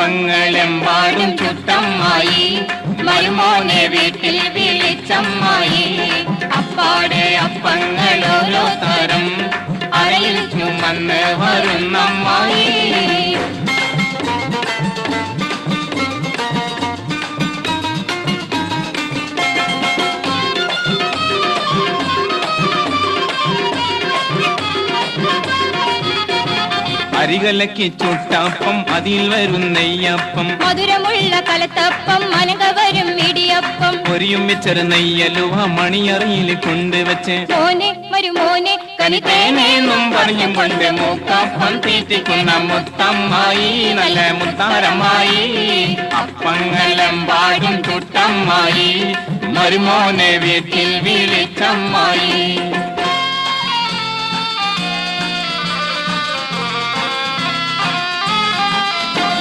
അപ്പങ്ങളെമ്പാടും ചുട്ടമ്മായി, മരുമോനെ വീട്ടിൽ വിളിച്ചമ്മായി. അപ്പാടെ അപ്പങ്ങൾ ഓരോ തരം അരയിൽ ചുമന്ന് വരുന്നമ്മായി. അരികലക്കി ചുട്ടപ്പം അതിൽ വരും നെയ്യപ്പം, മധുരമുള്ള കലത്തപ്പം മനക വരും ഇടിയപ്പം. പൊരിയും വെച്ചൊരു നെയ്യലുവ മണിയറിയിൽ കൊണ്ടുവച്ച് മോനെ മരുമോനെ കനിതേനെന്നും പറഞ്ഞും കൊണ്ട് മൂക്കപ്പം തീറ്റിക്കുന്ന മുത്തമ്മായി, നല്ല മുത്താരമായി. അപ്പങ്ങളെമ്പാടും ചുട്ടമ്മായി, മരുമോനെ വീട്ടിൽ വിളിച്ചമ്മായി.